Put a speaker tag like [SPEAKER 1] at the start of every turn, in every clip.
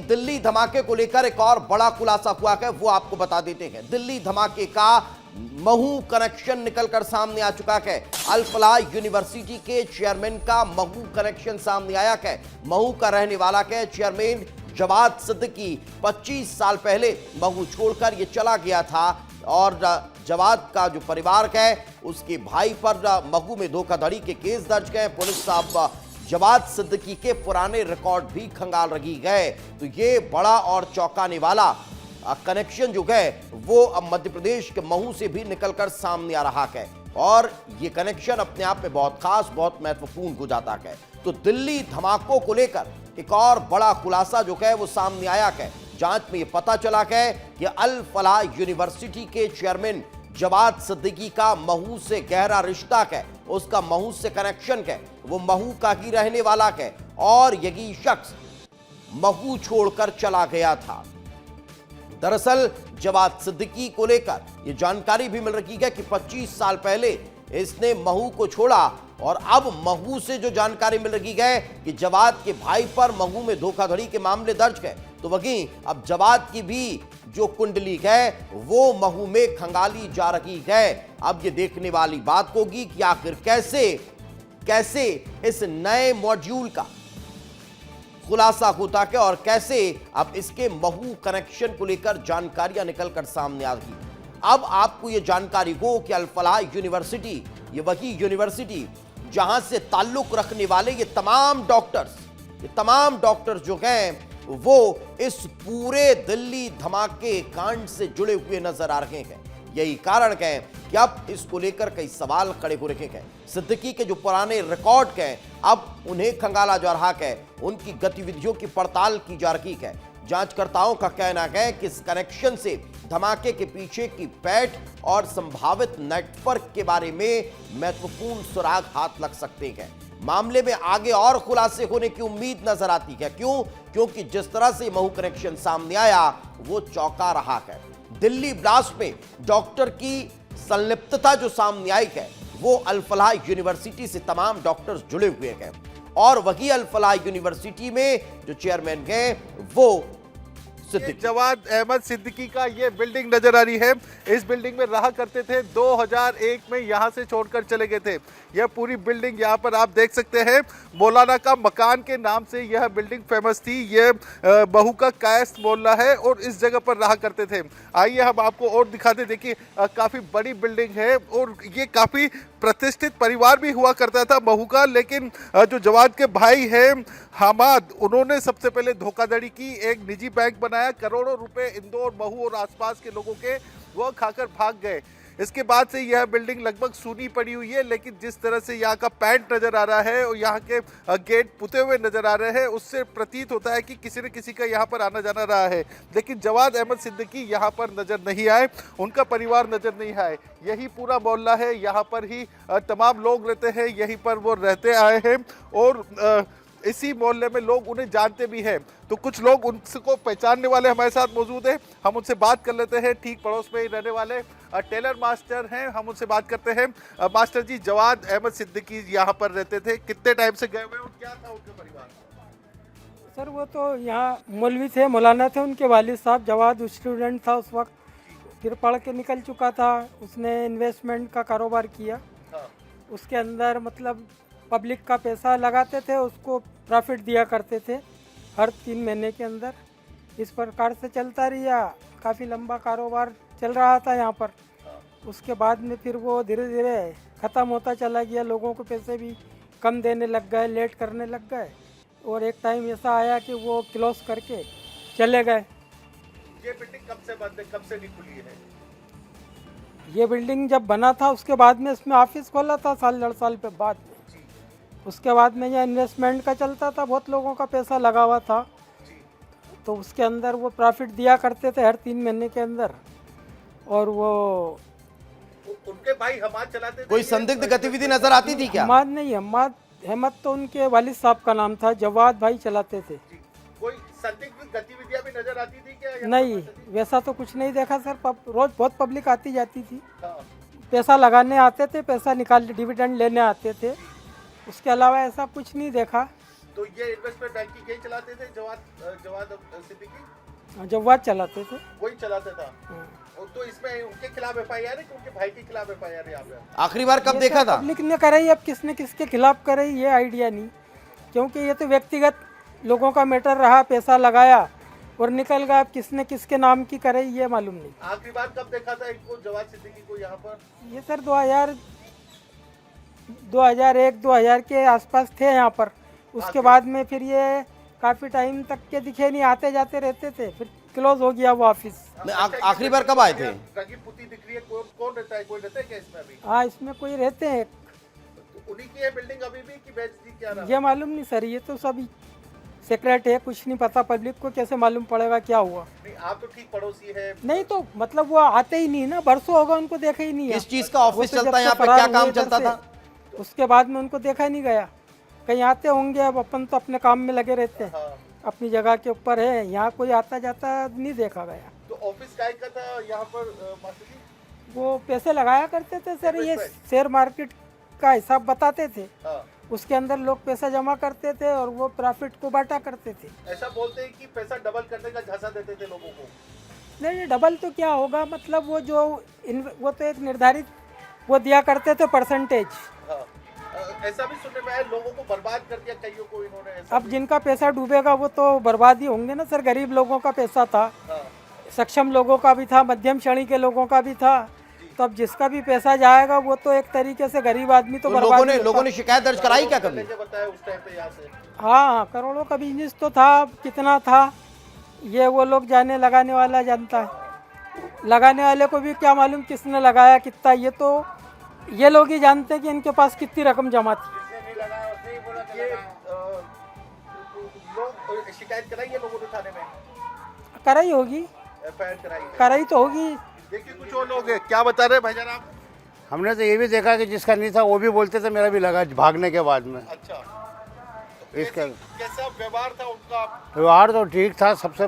[SPEAKER 1] दिल्ली धमाके को लेकर एक और बड़ा खुलासा हुआ है, वो आपको बता देते हैं। दिल्ली धमाके का महू कनेक्शन निकलकर सामने आ चुका है। अल फलाह यूनिवर्सिटी के चेयरमैन का महू कनेक्शन सामने आया है। महू का रहने वाला है चेयरमैन जवाद सिद्दीकी 25 साल पहले महू छोड़कर ये चला गया था और जवाद का जो परिवार है उसके भाई पर महू में धोखाधड़ी के केस दर्ज गए। पुलिस साहब जवाद सिद्दीकी के पुराने रिकॉर्ड भी खंगाल रही गए। तो ये बड़ा और चौंकाने वाला कनेक्शन जो है वो अब मध्य प्रदेश के महू से भी निकलकर सामने आ रहा है और ये कनेक्शन अपने आप में बहुत खास, बहुत महत्वपूर्ण हो जाता है। तो दिल्ली धमाकों को लेकर एक और बड़ा खुलासा जो है वो सामने आया है। जांच में ये पता चला है कि अल फलाह यूनिवर्सिटी के चेयरमैन जवाद सिद्दीकी का महू से गहरा रिश्ता है, उसका महू से कनेक्शन है, वो महू का ही रहने वाला है और यही शख्स महू छोड़कर चला गया था। दरअसल जवाद सिद्दीकी को लेकर यह जानकारी भी मिल रही है कि 25 साल पहले इसने महू को छोड़ा और अब महू से जो जानकारी मिल रही है कि जवाद के भाई पर महू में धोखाधड़ी के मामले दर्ज है। तो वहीं अब जवाद की भी जो कुंडली है वो महू में खंगाली जा रही है। अब ये देखने वाली बात होगी कि आखिर कैसे इस नए मॉड्यूल का खुलासा होता है और कैसे अब इसके महू कनेक्शन को लेकर जानकारियां निकलकर सामने आ रही। अब आपको यह जानकारी हो कि अल फलाह यूनिवर्सिटी ये वही यूनिवर्सिटी जहां से ताल्लुक रखने वाले ये तमाम डॉक्टर्स जो हैं वो इस पूरे दिल्ली धमाके कांड से जुड़े हुए नजर आ रहे हैं। यही कारण है कि अब इसको लेकर कई सवाल खड़े हो रहे हैं। सिद्दीकी के जो पुराने रिकॉर्ड हैं अब उन्हें खंगाला जा रहा है, उनकी गतिविधियों की पड़ताल की जा रही है। जांचकर्ताओं का कहना है कि इस कनेक्शन से धमाके के पीछे की पैठ और संभावित नेटवर्क के बारे में महत्वपूर्ण सुराग हाथ लग सकते हैं। मामले में आगे और खुलासे होने की उम्मीद नजर आती है। क्योंकि जिस तरह से महू कनेक्शन सामने आया वो चौंका रहा है। दिल्ली ब्लास्ट में डॉक्टर की संलिप्तता जो सामने आई है वो अल फलाह यूनिवर्सिटी से तमाम डॉक्टर्स जुड़े हुए हैं और वही अल फलाह यूनिवर्सिटी में जो चेयरमैन है वो
[SPEAKER 2] जवाद अहमद सिद्दीकी का ये बिल्डिंग नजर आ रही है। इस बिल्डिंग में रहा करते थे, 2001 में यहाँ से छोड़कर चले गए थे। यह पूरी बिल्डिंग यहाँ पर आप देख सकते हैं, मौलाना का मकान के नाम से यह बिल्डिंग फेमस थी। ये महू का कायस मोहल्ला है और इस जगह पर रहा करते थे। आइए हम आपको और दिखाते। देखिए काफ़ी बड़ी बिल्डिंग है और ये काफ़ी प्रतिष्ठित परिवार भी हुआ करता था महू का। लेकिन जो जवाद के भाई हैं हमाद, उन्होंने सबसे पहले धोखाधड़ी की, एक निजी बैंक बनाया, करोड़ों रुपए इंदौर, महू और आसपास के लोगों के वो खाकर भाग गए। इसके बाद से यह बिल्डिंग लगभग सूनी पड़ी हुई है। लेकिन जिस तरह से यहाँ का पैंट नज़र आ रहा है और यहाँ के गेट पुते हुए नज़र आ रहे हैं उससे प्रतीत होता है कि किसी न किसी का यहाँ पर आना जाना रहा है। लेकिन जवाद अहमद सिद्दीकी यहाँ पर नज़र नहीं आए, उनका परिवार नज़र नहीं आए। यही पूरा मोहल्ला है, यहाँ पर ही तमाम लोग रहते हैं, यहीं पर वो रहते आए हैं और इसी मोहल्ले में लोग उन्हें जानते भी हैं। तो कुछ लोग उनको पहचानने वाले हमारे साथ मौजूद हैं, हम उनसे बात कर लेते हैं। ठीक पड़ोस में ही रहने वाले टेलर मास्टर हैं, हम उनसे बात करते हैं। मास्टर जी, जवाद अहमद सिद्दीकी यहाँ पर रहते थे, कितने टाइम से गए हुए और क्या था उनके परिवार?
[SPEAKER 3] सर वो तो यहाँ मौलवी थे, मौलाना थे, उनके वालिद साहब। जवाद स्टूडेंट था उस वक्त, फिर पढ़ के निकल चुका था। उसने इन्वेस्टमेंट का कारोबार किया। उसके अंदर मतलब पब्लिक का पैसा लगाते थे, उसको प्रॉफिट दिया करते थे हर 3 महीने के अंदर। इस प्रकार से चलता रहा, काफ़ी लंबा कारोबार चल रहा था यहाँ पर। उसके बाद में फिर वो धीरे धीरे ख़त्म होता चला गया, लोगों को पैसे भी कम देने लग गए, लेट करने लग गए और एक टाइम ऐसा आया कि वो क्लोज करके चले गए।
[SPEAKER 2] ये बिल्डिंग कब से बंद है, कब से नहीं खुली है?
[SPEAKER 3] ये बिल्डिंग जब बना था उसके बाद में इसमें ऑफिस खोला था साल 1.5 साल पे बाद में। उसके बाद में यह इन्वेस्टमेंट का चलता था, बहुत लोगों का पैसा लगा हुआ था, तो उसके अंदर वो प्रॉफिट दिया करते थे हर 3 महीने के अंदर। और वो
[SPEAKER 2] उनके भाई हमाद चलाते थे।
[SPEAKER 1] कोई संदिग्ध गतिविधि नजर आती थी क्या?
[SPEAKER 3] हमाद नहीं, अहमद तो उनके वालिद साहब का नाम था, जवाद भाई चलाते थे।
[SPEAKER 2] कोई संदिग्ध गतिविधियां भी नजर आती थी क्या?
[SPEAKER 3] नहीं, वैसा तो कुछ नहीं देखा सर। रोज बहुत पब्लिक आती जाती थी, पैसा लगाने आते थे, पैसा निकाल डिविडेंड लेने आते थे। उसके अलावा ऐसा कुछ नहीं देखा।
[SPEAKER 2] तो ये इन्वेस्टमेंट बैंकिंग यही चलाते थे जवाद सिद्दीकी?
[SPEAKER 3] जवाद चलाते थे।
[SPEAKER 2] वही चलाता था।
[SPEAKER 3] हाँ।
[SPEAKER 2] और तो इसमें उनके खिलाफ एफआईआर है कि उनके भाई के खिलाफ एफआईआर है यहाँ पे?
[SPEAKER 1] आखिरी बार कब देखा था?
[SPEAKER 3] पब्लिक ने कराई, अब किसने किसके खिलाफ कराई ये आइडिया नहीं, क्योंकि ये तो व्यक्तिगत लोगों का मैटर रहा, पैसा लगाया और निकल गया। अब किसने किसके नाम की कराई ये मालूम नहीं।
[SPEAKER 2] आखिरी बार कब देखा था इनको, जवाद सिद्दीकी को यहाँ पर?
[SPEAKER 3] ये सर 2001-2000 के आसपास थे यहाँ पर। उसके बाद में फिर ये काफ़ी टाइम तक के दिखे नहीं, आते जाते रहते थे, फिर क्लोज हो गया वो ऑफिस।
[SPEAKER 1] आखिरी बार कब आए थे?
[SPEAKER 2] रंगी पुती दिख रही है, कौन रहता है? कोई रहता है क्या इसमें अभी?
[SPEAKER 3] हाँ, इसमें कोई रहते हैं।
[SPEAKER 2] तो उन्हीं की है बिल्डिंग अभी भी कि बेच दी क्या?
[SPEAKER 3] ये मालूम नहीं सर, ये तो सब सीक्रेट है, कुछ नहीं पता। पब्लिक को कैसे मालूम पड़ेगा क्या हुआ?
[SPEAKER 2] नहीं, आप तो ठीक पड़ोसी है।
[SPEAKER 3] नहीं तो मतलब वो आते ही नहीं ना, बरसों होगा उनको देखा ही नहीं है।
[SPEAKER 1] किस चीज का ऑफिस
[SPEAKER 3] वो तो
[SPEAKER 1] चलता
[SPEAKER 3] जब
[SPEAKER 1] है यहाँ
[SPEAKER 3] से
[SPEAKER 1] पे,
[SPEAKER 3] फरार
[SPEAKER 1] क्या
[SPEAKER 3] हुए
[SPEAKER 1] काम
[SPEAKER 3] इधर
[SPEAKER 1] चलता
[SPEAKER 3] से,
[SPEAKER 1] था?
[SPEAKER 3] उसके बाद में उनको देखा नहीं गया। कहीं आते होंगे, अब अपन तो अपने काम में लगे रहते हैं,
[SPEAKER 2] हाँ।
[SPEAKER 3] अपनी जगह के ऊपर है। यहाँ कोई आता जाता नहीं देखा गया।
[SPEAKER 2] तो ऑफिस काय का था यहाँ पर मास्टर जी?
[SPEAKER 3] वो पैसे लगाया करते थे सर, ये
[SPEAKER 2] Investment?
[SPEAKER 3] शेयर मार्केट का हिसाब बताते थे,
[SPEAKER 2] हाँ।
[SPEAKER 3] उसके अंदर लोग पैसा जमा करते थे और वो प्रॉफिट को बांटा करते थे।
[SPEAKER 2] ऐसा बोलते हैं कि पैसा डबल करने का झांसा देते थे लोगों को।
[SPEAKER 3] नहीं, डबल तो क्या होगा, मतलब वो जो वो तो एक निर्धारित वो दिया करते थे परसेंटेज।
[SPEAKER 2] हाँ। ऐसा भी सुनने में आया लोगों को बर्बाद कर दिया कईयों को इन्होंने। ऐसा
[SPEAKER 3] अब जिनका पैसा डूबेगा वो तो बर्बाद ही होंगे ना सर। गरीब लोगों का पैसा था,
[SPEAKER 2] हाँ।
[SPEAKER 3] सक्षम लोगों का भी था, मध्यम श्रेणी के लोगों का भी था। तो अब जिसका भी पैसा जाएगा वो तो एक तरीके से गरीब आदमी तो बर्बाद ही
[SPEAKER 1] लोगों ने शिकायत दर्ज कराई क्या कभी?
[SPEAKER 2] लेके बताया उस टाइम पे यहाँ से।
[SPEAKER 3] हाँ, करोड़ों का बिजनेस तो था। अब कितना था ये वो लोग जाने, लगाने वाला जानता है। लगाने वाले को भी क्या मालूम किसने लगाया कितना, ये तो ये लोग ही जानते हैं कि इनके पास कितनी रकम जमा थी।
[SPEAKER 2] ये लोग शिकायत कराई है लोगों ने थाने में?
[SPEAKER 3] कराई होगी,
[SPEAKER 2] एफआईआर कराई है।
[SPEAKER 3] कराई तो होगी।
[SPEAKER 2] देखिए कुछ और लोग हैं, क्या बता रहे हैं भाईजान आप?
[SPEAKER 4] हमने तो ये भी देखा कि जिसका नहीं था वो भी बोलते थे मेरा भी लगा भागने के बाद में।
[SPEAKER 2] अच्छा,
[SPEAKER 4] इसका
[SPEAKER 2] कैसा व्यवहार था उनका?
[SPEAKER 4] व्यवहार तो ठीक था, सबसे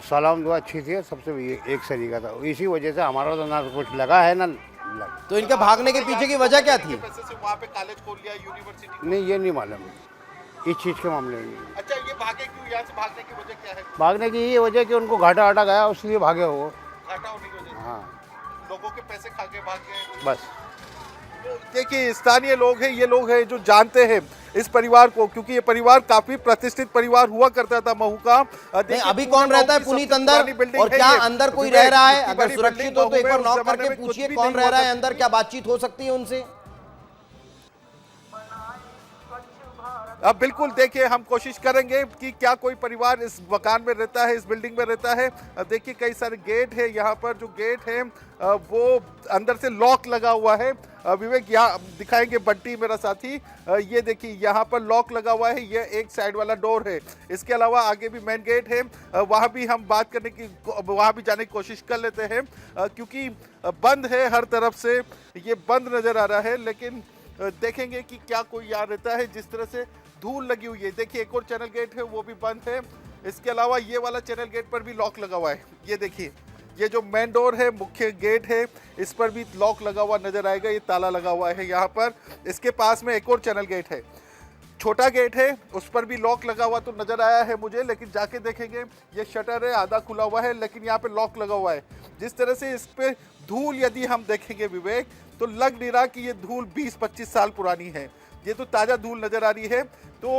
[SPEAKER 4] सलाम दुआ अच्छी थी, सबसे एक सरीका था। इसी वजह से हमारा तो ना कुछ लगा है ना लगा।
[SPEAKER 1] तो इनके भागने के पीछे की वजह क्या थी?
[SPEAKER 2] पैसे से वहाँ पे कॉलेज खोल लिया, यूनिवर्सिटी?
[SPEAKER 4] नहीं, ये नहीं मालूम इस चीज़ के मामले में।
[SPEAKER 2] अच्छा, ये भागे क्यों? यहाँ से भागने की वजह क्या है?
[SPEAKER 4] भागने की ये वजह कि उनको घाटा आटा गया, इसलिए भागे वो।
[SPEAKER 2] घाटा होने की वजह से?
[SPEAKER 4] हाँ,
[SPEAKER 2] लोगों के पैसे खा के भाग गए।
[SPEAKER 4] बस।
[SPEAKER 2] तो देखिए स्थानीय लोग हैं, ये लोग हैं जो जानते हैं इस परिवार को, क्योंकि ये परिवार काफी प्रतिष्ठित परिवार हुआ करता था महू का।
[SPEAKER 1] नहीं, अभी कौन रहता है पुनीत अंदर, और क्या अंदर कोई रह रहा है? अगर सुरक्षित हो तो एक बार नॉक करके पूछिए कौन रह रहा है अंदर, क्या बातचीत हो सकती है उनसे?
[SPEAKER 2] अब बिल्कुल देखिए, हम कोशिश करेंगे कि क्या कोई परिवार इस मकान में रहता है, इस बिल्डिंग में रहता है। अब देखिए कई सारे गेट है यहाँ पर, जो गेट है वो अंदर से लॉक लगा हुआ है। विवेक यहाँ दिखाएंगे, बंटी मेरा साथी, ये देखिए यहाँ पर लॉक लगा हुआ है, ये एक साइड वाला डोर है। इसके अलावा आगे भी मेन गेट है, वहाँ भी हम बात करने की, वहाँ भी जाने की कोशिश कर लेते हैं, क्योंकि बंद है हर तरफ से, ये बंद नज़र आ रहा है। लेकिन देखेंगे कि क्या कोई यहाँ रहता है। जिस तरह से धूल लगी हुई है, देखिए एक और चैनल गेट है वो भी बंद है। इसके अलावा ये वाला चैनल गेट पर भी लॉक लगा हुआ है। ये देखिए, ये जो मेन डोर है, मुख्य गेट है, इस पर भी लॉक लगा हुआ नजर आएगा, ये ताला लगा हुआ है यहाँ पर। इसके पास में एक और चैनल गेट है, छोटा गेट है, उस पर भी लॉक लगा हुआ तो नजर आया है मुझे, लेकिन जाके देखेंगे ये शटर है, आधा खुला हुआ है, लेकिन यहाँ पे लॉक लगा हुआ है। जिस तरह से इस पे धूल यदि हम देखेंगे विवेक, तो लग नहीं रहा कि ये धूल 20-25 साल पुरानी है, ये तो ताज़ा धूल नज़र आ रही है। तो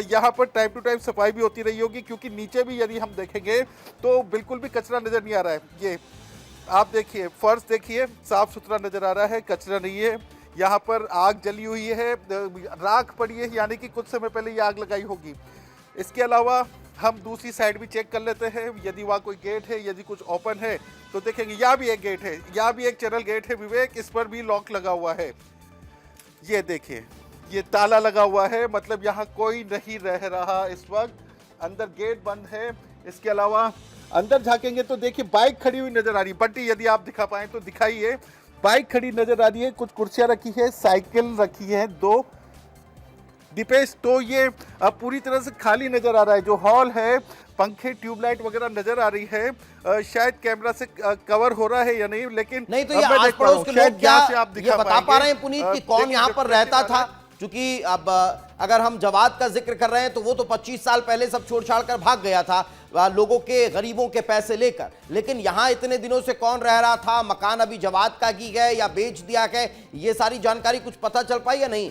[SPEAKER 2] यहाँ पर टाइम टू टाइम सफाई भी होती रही होगी, क्योंकि नीचे भी यदि हम देखेंगे तो बिल्कुल भी कचरा नज़र नहीं आ रहा है। ये आप देखिए, फर्श देखिए, साफ़ सुथरा नज़र आ रहा है, कचरा नहीं है। यहाँ पर आग जली हुई है, राख पड़ी है, यानी कि कुछ समय पहले ये आग लगाई होगी। इसके अलावा हम दूसरी साइड भी चेक कर लेते हैं, यदि वहाँ कोई गेट है, यदि कुछ ओपन है तो देखेंगे। यहाँ भी एक गेट है, यहाँ भी एक चैनल गेट है विवेक, इस पर भी लॉक लगा हुआ है। ये देखिए, ये ताला लगा हुआ है, मतलब यहाँ कोई नहीं रह रहा इस वक्त। अंदर गेट बंद है। इसके अलावा अंदर झांकेंगे तो देखिए बाइक खड़ी हुई नजर आ रही है। बंटी यदि आप दिखा पाएं तो दिखाइए, बाइक खड़ी नजर आ रही है, कुछ कुर्सियां रखी है, साइकिल रखी है 2। दीपेश, तो ये पूरी तरह से खाली नजर आ रहा है। जो हॉल है, पंखे, ट्यूबलाइट वगैरह नजर आ रही है। शायद कैमरा से कवर हो रहा है या नहीं, लेकिन
[SPEAKER 1] नहीं तो ये आस पड़ोस के लोग क्या ये बता पा रहे हैं पुनीत कि कौन यहाँ पर रहता था? क्योंकि अब अगर हम जवाद का जिक्र कर रहे हैं तो वो तो 25 साल पहले सब छोड़ छाड़ कर भाग गया था लोगों के, गरीबों के पैसे लेकर। लेकिन यहां इतने दिनों से कौन रह रहा था, मकान अभी जवाद का की गए या बेच दिया गया, ये सारी जानकारी कुछ पता चल पाई या नहीं?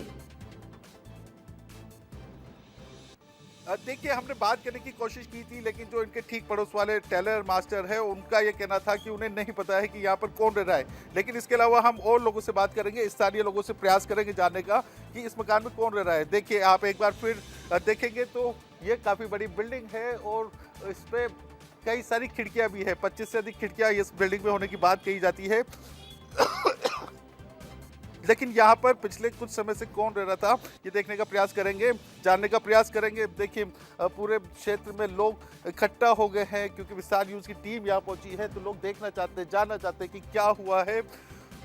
[SPEAKER 2] देखिए, हमने बात करने की कोशिश की थी, लेकिन जो इनके ठीक पड़ोस वाले टेलर मास्टर है उनका ये कहना था कि उन्हें नहीं पता है कि यहाँ पर कौन रह रहा है। लेकिन इसके अलावा हम और लोगों से बात करेंगे, स्थानीय लोगों से प्रयास करेंगे जानने का कि इस मकान में कौन रह रहा है। देखिए, आप एक बार फिर देखेंगे तो ये काफ़ी बड़ी बिल्डिंग है और इस पर कई सारी खिड़कियाँ भी है। 25 से अधिक खिड़कियाँ इस बिल्डिंग में होने की बात कही जाती है। लेकिन यहाँ पर पिछले कुछ समय से कौन रह रहा था ये देखने का प्रयास करेंगे, जानने का प्रयास करेंगे। देखिए, पूरे क्षेत्र में लोग इकट्ठा हो गए हैं क्योंकि विस्तार न्यूज़ की टीम यहाँ पहुंची है, तो लोग देखना चाहते हैं, जानना चाहते हैं कि क्या हुआ है।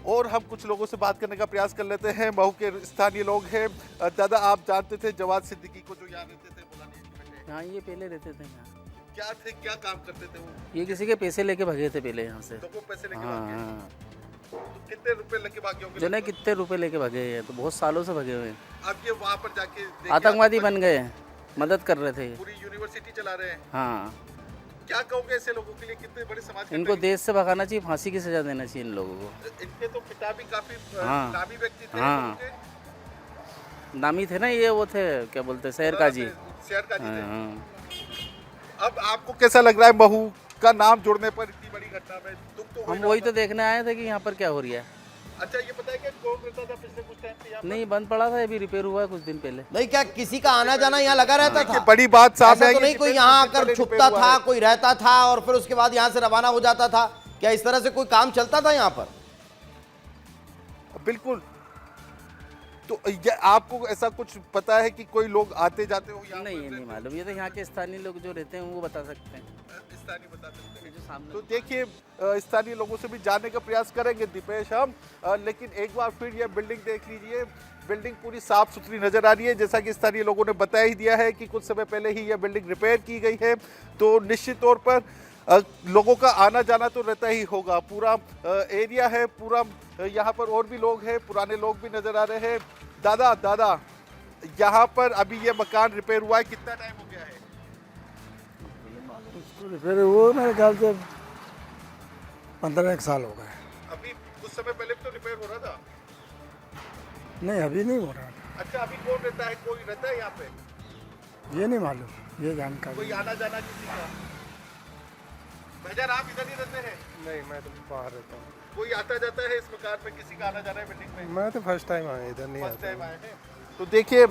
[SPEAKER 2] और हम कुछ लोगों से बात करने का प्रयास कर लेते हैं। महू के स्थानीय लोग हैं। दादा, आप जानते थे जवाद सिद्दीकी को जो यहाँ रहते थे?
[SPEAKER 5] हाँ, ये पहले रहते थे यहाँ।
[SPEAKER 2] क्या थे, क्या काम करते थे वो?
[SPEAKER 5] ये किसी के पैसे लेके भागे थे पहले यहाँ से।
[SPEAKER 2] तो वो पैसे लेके
[SPEAKER 5] हाँ
[SPEAKER 2] भागे?
[SPEAKER 5] हाँ,
[SPEAKER 2] तो कितने रुपए लेके भागे होंगे?
[SPEAKER 5] जो ना कितने रुपए लेके भागे हैं, तो बहुत सालों से भागे हुए हैं।
[SPEAKER 2] अब ये वहाँ पर जाके देखिए,
[SPEAKER 5] आतंकवादी बन गए हैं, मदद कर रहे थे।
[SPEAKER 2] पूरी यूनिवर्सिटी चला रहे हैं।
[SPEAKER 5] हाँ,
[SPEAKER 2] क्या कहोगे ऐसे लोगों के लिए, कितने बड़े समाज के
[SPEAKER 5] इनको देश से भगाना चाहिए, फांसी की सजा देना चाहिए इन लोगों को।
[SPEAKER 2] इनके तो पिता भी काफी
[SPEAKER 5] हाँ।
[SPEAKER 2] नामी व्यक्ति थे।
[SPEAKER 5] हाँ। नामी थे ना ये, वो थे क्या बोलते हैं, शहर काजी।
[SPEAKER 2] शहर काजी थे।
[SPEAKER 5] हाँ।
[SPEAKER 2] अब आपको कैसा लग रहा है महू का नाम जुड़ने पर इतनी बड़ी घटना में? दुख तो हो
[SPEAKER 5] हम
[SPEAKER 2] ही
[SPEAKER 5] वही
[SPEAKER 2] रहा
[SPEAKER 5] तो देखने आए थे कि यहाँ पर क्या हो रही है।
[SPEAKER 2] था। अच्छा, ये पता है कि कौन रहता था पिछले कुछ टाइम से यहाँ पर?
[SPEAKER 5] नहीं, बंद पड़ा था, अभी रिपेयर हुआ है कुछ दिन पहले।
[SPEAKER 1] नहीं, क्या किसी का आना जाना यहाँ लगा रहता था?
[SPEAKER 2] ये बड़ी बात सामने
[SPEAKER 1] ऐसा
[SPEAKER 2] आई
[SPEAKER 1] तो
[SPEAKER 2] कि
[SPEAKER 1] नहीं कोई
[SPEAKER 2] डिफेंस
[SPEAKER 1] यहाँ
[SPEAKER 2] मिनिस्टर
[SPEAKER 1] आकर
[SPEAKER 2] ने
[SPEAKER 1] छुपता
[SPEAKER 2] रिपेयर हुआ
[SPEAKER 1] था,
[SPEAKER 2] है।
[SPEAKER 1] कोई रहता था और फिर उसके बाद यहाँ से रवाना हो जाता था? क्या इस तरह से कोई काम चलता था यहाँ पर?
[SPEAKER 2] बिल्कुल। तो ये आपको ऐसा कुछ पता है कि कोई लोग आते जाते हो यहाँ
[SPEAKER 5] नहीं,
[SPEAKER 2] पर?
[SPEAKER 5] ये नहीं मालूम, ये तो यहाँ के स्थानीय लोग जो रहते हैं वो बता सकते हैं।
[SPEAKER 2] स्थानीय बता सकते हैं।
[SPEAKER 5] जो सामने
[SPEAKER 2] तो देखिए, स्थानीय लोगों से भी जानने का प्रयास करेंगे दीपेश हम। लेकिन एक बार फिर ये बिल्डिंग देख लीजिए, बिल्डिंग पूरी साफ सुथरी नजर आ रही है। जैसा कि स्थानीय लोगों ने बता ही दिया है कि कुछ समय पहले ही यह बिल्डिंग रिपेयर की गई है, तो निश्चित तौर पर लोगों का आना जाना तो रहता ही होगा। पूरा एरिया है, पूरा यहाँ पर और भी लोग हैं, पुराने लोग भी नजर आ रहे हैं। दादा, यहाँ पर अभी ये मकान रिपेयर हुआ है, कितना टाइम हो गया है?
[SPEAKER 6] रिपेयर हुआ मेरे ख्याल से 15 साल हो गए।
[SPEAKER 2] अभी कुछ समय पहले भी तो रिपेयर हो रहा था।
[SPEAKER 6] नहीं, अभी नहीं हो रहा।
[SPEAKER 2] अच्छा, अभी कौन रहता है, कोई रहता है यहाँ पे?
[SPEAKER 6] ये नहीं मालूम, ये जानकारी।
[SPEAKER 2] कोई आना जाना किसी का? भाईजान, आप इधर ही रहते हैं?
[SPEAKER 7] नहीं, मैं तो बाहर रहता हूँ।
[SPEAKER 2] कोई आता जाता है इस मकान में, किसी का आना जाना है बिल्डिंग में?
[SPEAKER 7] मैं तो फर्स्ट टाइम आया, इधर नहीं
[SPEAKER 2] फर्स्ट
[SPEAKER 7] आता
[SPEAKER 2] टाइम आए हैं। तो देखिए,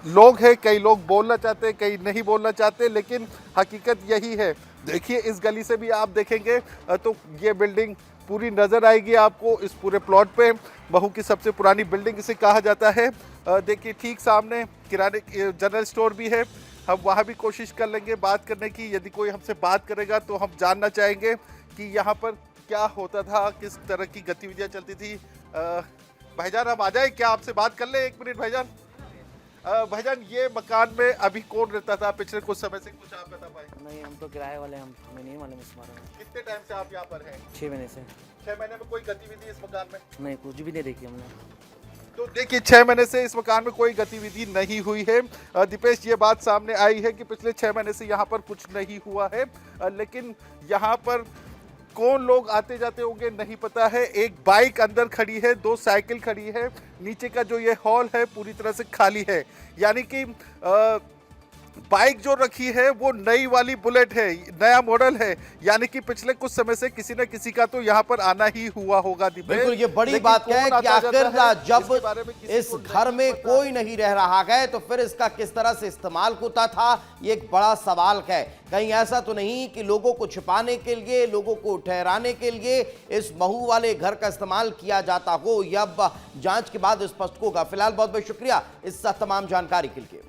[SPEAKER 2] लोग हैं, कई लोग बोलना चाहते हैं, कई नहीं बोलना चाहते, लेकिन हकीकत यही है। देखिए, इस गली से भी आप देखेंगे तो ये बिल्डिंग पूरी नज़र आएगी आपको इस पूरे प्लॉट पे। महू की सबसे पुरानी बिल्डिंग इसे कहा जाता है। देखिए, ठीक सामने किराने जनरल स्टोर भी है। हम वहाँ भी कोशिश कर लेंगे बात करने की। यदि कोई हमसे बात करेगा तो हम जानना चाहेंगे कि यहाँ पर क्या होता था, किस तरह की गतिविधियाँ चलती थी। भाईजान, हम आ जाए क्या, आपसे बात कर ले 1 मिनट? भाईजान, भाईजान, ये मकान में अभी कौन रहता था पिछले कुछ समय से? कुछ आप बता पाए?
[SPEAKER 5] नहीं, हम तो किराए वाले, हमें नहीं मालूम इस बारे में।
[SPEAKER 2] कितने टाइम से आप यहाँ पर हैं?
[SPEAKER 5] 6 महीने से।
[SPEAKER 2] 6 महीने में कोई गतिविधि इस मकान में?
[SPEAKER 5] नहीं, कुछ भी नहीं देखी हमने।
[SPEAKER 2] तो देखिए, 6 महीने से इस मकान में कोई गतिविधि नहीं हुई है। दीपेश, ये बात सामने आई है कि पिछले 6 महीने से यहाँ पर कुछ नहीं हुआ है। लेकिन यहाँ पर कौन लोग आते जाते होंगे नहीं पता है। एक बाइक अंदर खड़ी है, 2 साइकिल खड़ी है। नीचे का जो ये हॉल है पूरी तरह से खाली है, यानी कि बाइक जो रखी है वो नई वाली बुलेट है, नया मॉडल है, यानी कि पिछले कुछ समय से किसी न किसी का तो यहाँ पर आना ही हुआ होगा।
[SPEAKER 1] बिल्कुल, ये बड़ी बात है कि आखिर जब इस घर में कोई नहीं रह रहा है तो फिर इसका किस तरह से इस्तेमाल होता था, ये एक बड़ा सवाल है। कहीं ऐसा तो नहीं कि लोगों को छिपाने के लिए, लोगों को ठहराने के लिए इस महू वाले घर का इस्तेमाल किया जाता हो? यह अब जांच के बाद स्पष्ट होगा। फिलहाल बहुत बहुत शुक्रिया इस तमाम जानकारी के लिए।